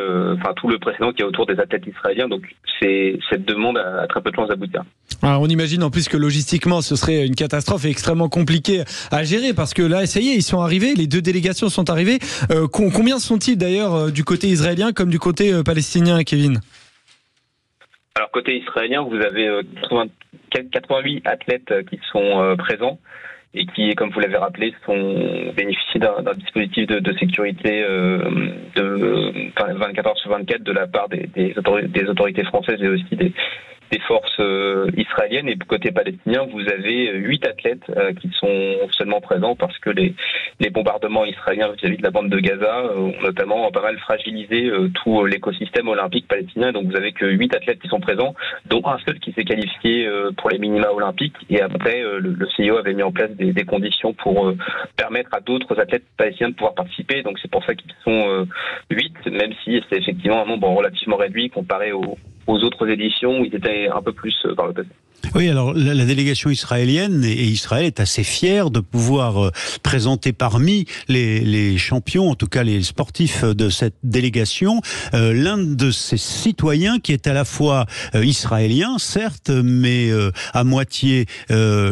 tout le précédent qui est autour des athlètes israéliens. Donc cette demande a très peu de chances d'aboutir. Alors on imagine en plus que logistiquement ce serait une catastrophe et extrêmement compliquée à gérer, parce que là ça y est, ils sont arrivés, les deux délégations sont arrivées. Combien sont-ils d'ailleurs du côté israélien comme du côté palestinien, Kevin? Alors côté israélien, vous avez 88 athlètes qui sont présents, et qui, comme vous l'avez rappelé, bénéficient d'un dispositif de sécurité de 24 heures sur 24 de la part des autorités françaises et aussi des forces israéliennes. Et côté palestinien, vous avez 8 athlètes qui sont seulement présents, parce que les bombardements israéliens vis-à-vis de la bande de Gaza ont notamment pas mal fragilisé tout l'écosystème olympique palestinien. Donc vous avez que 8 athlètes qui sont présents, dont un seul qui s'est qualifié pour les minima olympiques. Et après, le CIO avait mis en place des conditions pour permettre à d'autres athlètes palestiniens de pouvoir participer. Donc c'est pour ça qu'ils sont 8, même si c'est effectivement un nombre relativement réduit comparé aux autres éditions où ils étaient un peu plus par le passé. Oui, alors la délégation israélienne, et Israël est assez fier de pouvoir présenter parmi les champions, en tout cas les sportifs de cette délégation, l'un de ses citoyens qui est à la fois israélien, certes, mais à moitié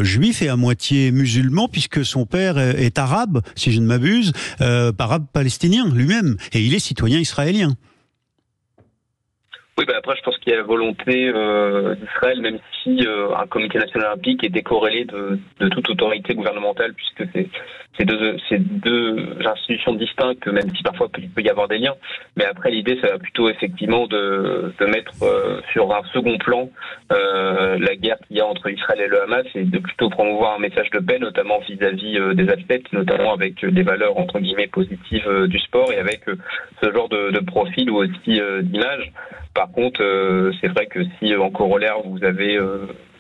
juif et à moitié musulman, puisque son père est arabe, si je ne m'abuse, arabe palestinien lui-même, et il est citoyen israélien. Oui, après, je pense qu'il y a la volonté d'Israël, même si un comité national olympique est décorrélé de toute autorité gouvernementale, puisque c'est deux institutions distinctes, même si parfois il peut y avoir des liens. Mais après, l'idée, ça va plutôt effectivement de mettre sur un second plan la guerre qu'il y a entre Israël et le Hamas, et de plutôt promouvoir un message de paix, notamment vis-à-vis des athlètes, notamment avec des valeurs entre guillemets positives du sport, et avec ce genre de profil ou aussi d'image. Par contre, c'est vrai que si en corollaire vous avez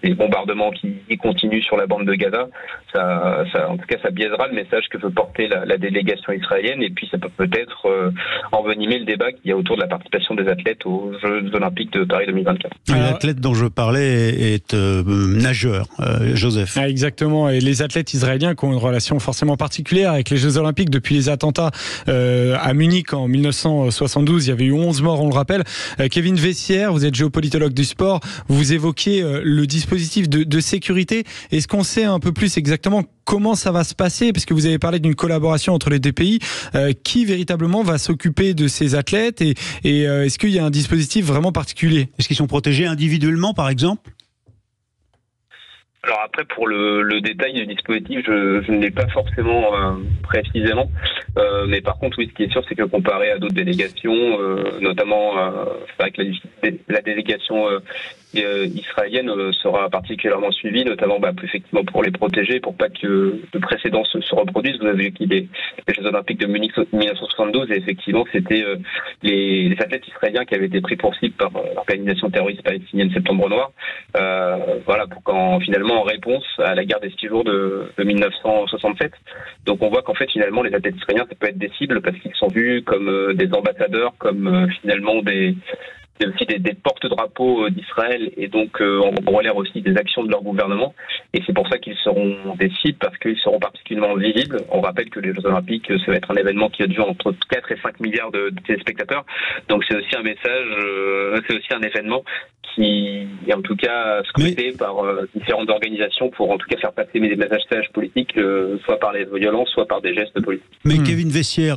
des bombardements qui continuent sur la bande de Gaza, en tout cas, ça biaisera le message que veut porter la délégation israélienne, et puis ça peut peut-être envenimer le débat qu'il y a autour de la participation des athlètes aux Jeux Olympiques de Paris 2024. L'athlète dont je parlais est nageur, Joseph. Ah, exactement, et les athlètes israéliens qui ont une relation forcément particulière avec les Jeux Olympiques depuis les attentats à Munich en 1972, il y avait eu 11 morts, on le rappelle. Kevin Vessière, vous êtes géopolitologue du sport, vous évoquez le dispositif de sécurité. Est-ce qu'on sait un peu plus exactement comment ça va se passer? Parce que vous avez parlé d'une collaboration entre les deux pays. Qui véritablement va s'occuper de ces athlètes, et est-ce qu'il y a un dispositif vraiment particulier? Est-ce qu'ils sont protégés individuellement, par exemple? Alors après, pour le détail du dispositif, je ne l'ai pas forcément précisément. Mais par contre, oui, ce qui est sûr, c'est que comparé à d'autres délégations, notamment c'est vrai que la délégation israélienne sera particulièrement suivie, notamment effectivement pour les protéger, pour pas que le précédent se reproduise. Vous avez vu qu'il y a les Jeux Olympiques de Munich 1972, et effectivement, c'était les athlètes israéliens qui avaient été pris pour cible par l'organisation terroriste palestinienne Septembre Noir. Voilà, pour finalement en réponse à la guerre des 6 jours de 1967. Donc on voit qu'en fait finalement les athlètes israéliens, ça peut être des cibles parce qu'ils sont vus comme des ambassadeurs, comme finalement des porte-drapeaux d'Israël, et donc en relève aussi des actions de leur gouvernement, et c'est pour ça qu'ils seront des cibles, parce qu'ils seront particulièrement visibles. On rappelle que les Jeux Olympiques, ça va être un événement qui a dû entre 4 et 5 milliards de téléspectateurs, donc c'est aussi un message, c'est aussi un événement qui est en tout cas scruté par différentes organisations pour en tout cas faire passer des messages politiques, soit par les violences, soit par des gestes politiques. Mais Kevin Vessière,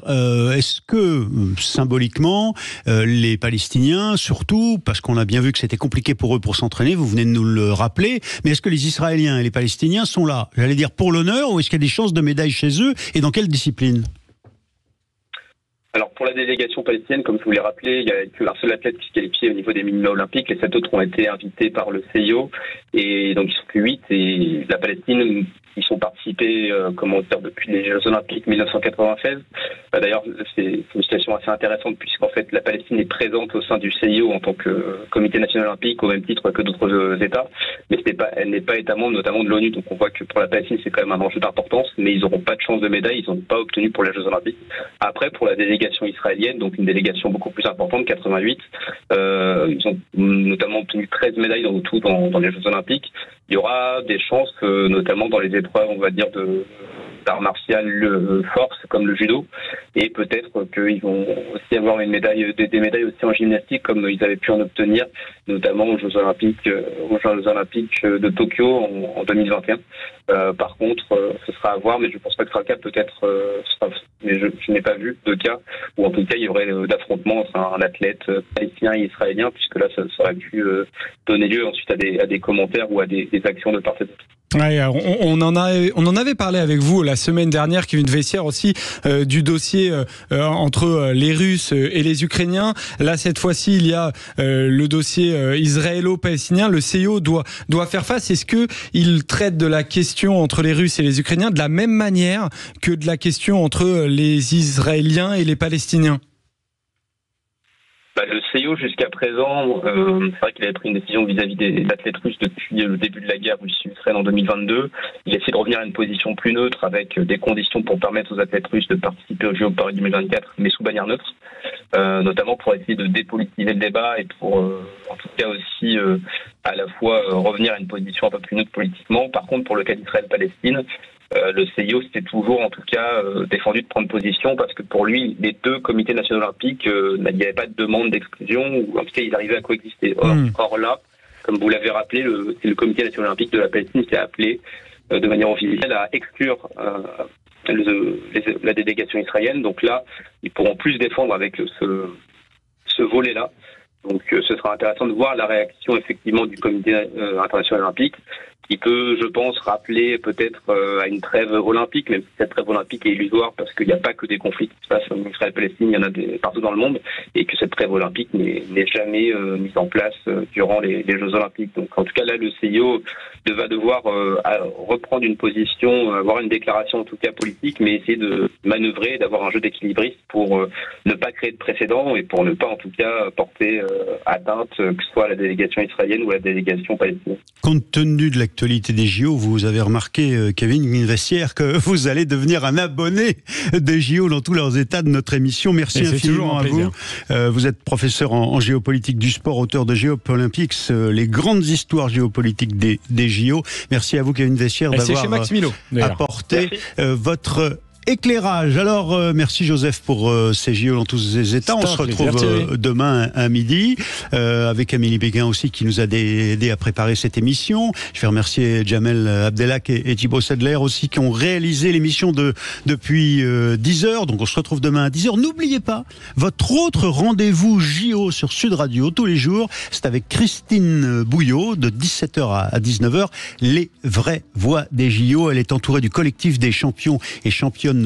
est-ce que symboliquement les Palestiniens, surtout parce qu'on a bien vu que c'était compliqué pour eux pour s'entraîner, vous venez de nous le rappeler, mais est-ce que les Israéliens et les Palestiniens sont là, j'allais dire pour l'honneur, ou est-ce qu'il y a des chances de médailles chez eux, et dans quelle discipline? Alors pour la délégation palestinienne, comme je vous l'ai rappelé, il n'y a qu'un seul athlète qui se qualifiait au niveau des minima olympiques. Les 7 autres ont été invités par le CIO, et donc ils sont que 8. Et la Palestine qui sont participés depuis les Jeux Olympiques 1996. D'ailleurs, c'est une situation assez intéressante puisqu'en fait la Palestine est présente au sein du CIO en tant que Comité national olympique au même titre que d'autres États, mais elle n'est pas État membre, notamment de l'ONU. Donc on voit que pour la Palestine c'est quand même un enjeu d'importance, mais ils n'auront pas de chance de médaille, ils n'ont pas obtenu pour les Jeux Olympiques. Après, pour la délégation israélienne, donc une délégation beaucoup plus importante, 88, ils ont notamment obtenu 13 médailles dans tout dans les Jeux Olympiques. Il y aura des chances, notamment dans les épreuves, on va dire, d'art martial force, comme le judo, et peut-être qu'ils vont aussi avoir des médailles aussi en gymnastique, comme ils avaient pu en obtenir, notamment aux Jeux Olympiques de Tokyo en 2021. Par contre, ce sera à voir, mais je pense pas que ce sera le cas. Peut-être, mais je n'ai pas vu de cas où en tout cas il y aurait d'affrontements entre un athlète palestinien et israélien, puisque là ça aurait pu donner lieu ensuite à des commentaires ou à des actions de part et d'autre. Ouais, on en avait parlé avec vous la semaine dernière, Kevin Veissière aussi, du dossier entre les Russes et les Ukrainiens. Là, cette fois-ci, il y a le dossier israélo-palestinien. Le CIO doit faire face. Est-ce que il traite de la question entre les Russes et les Ukrainiens de la même manière que de la question entre les Israéliens et les Palestiniens? Le CIO, jusqu'à présent, c'est vrai qu'il avait pris une décision vis-à-vis des athlètes russes depuis le début de la guerre Russie-Ukraine en 2022. Il essaie de revenir à une position plus neutre avec des conditions pour permettre aux athlètes russes de participer aux Jeux Paris 2024, mais sous bannière neutre, notamment pour essayer de dépolitiser le débat et pour, en tout cas aussi, à la fois revenir à une position un peu plus neutre politiquement. Par contre, pour le cas d'Israël-Palestine, le CIO s'était toujours, en tout cas, défendu de prendre position parce que pour lui, les deux comités nationaux olympiques, il n'y avait pas de demande d'exclusion ou en tout cas, ils arrivaient à coexister. Or là, comme vous l'avez rappelé, c'est le comité national olympique de la Palestine qui a appelé de manière officielle à exclure la délégation israélienne. Donc là, ils pourront plus se défendre avec ce volet-là. Donc ce sera intéressant de voir la réaction effectivement du comité international olympique, qui peut, je pense, rappeler peut-être à une trêve olympique, même si cette trêve olympique est illusoire parce qu'il n'y a pas que des conflits qui se passent en Israël-Palestine, il y en a partout dans le monde, et que cette trêve olympique n'est jamais mise en place durant les Jeux Olympiques. Donc en tout cas là, le CIO va devoir reprendre une position, avoir une déclaration en tout cas politique, mais essayer de manœuvrer, d'avoir un jeu d'équilibriste pour ne pas créer de précédent et pour ne pas en tout cas porter atteinte, que ce soit à la délégation israélienne ou à la délégation palestinienne. Compte tenu de l'actualité des JO, vous avez remarqué, Kevin Veissière, que vous allez devenir un abonné des JO dans tous leurs états de notre émission. Merci infiniment à vous. Vous êtes professeur en géopolitique du sport, auteur de Géopolitics, les grandes histoires géopolitiques des JO. Merci à vous, Kevin Veissière, d'avoir apporté votre éclairage. Alors, merci Joseph pour ces JO dans tous les états. On se retrouve demain à midi avec Amélie Béguin aussi qui nous a aidé à préparer cette émission. Je vais remercier Jamel Abdelak et Thibaut Sedler aussi qui ont réalisé l'émission depuis 10h. Donc on se retrouve demain à 10h. N'oubliez pas, votre autre rendez-vous JO sur Sud Radio tous les jours, c'est avec Christine Bouillot de 17h à 19h. Les vraies voix des JO. Elle est entourée du collectif des champions et championnes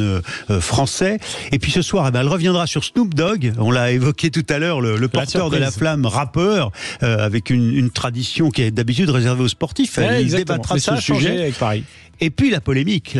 français. Et puis ce soir, elle reviendra sur Snoop Dogg. On l'a évoqué tout à l'heure, le porteur de la flamme, rappeur, avec une tradition qui est d'habitude réservée aux sportifs. Elle débattra de ce sujet. Et puis la polémique.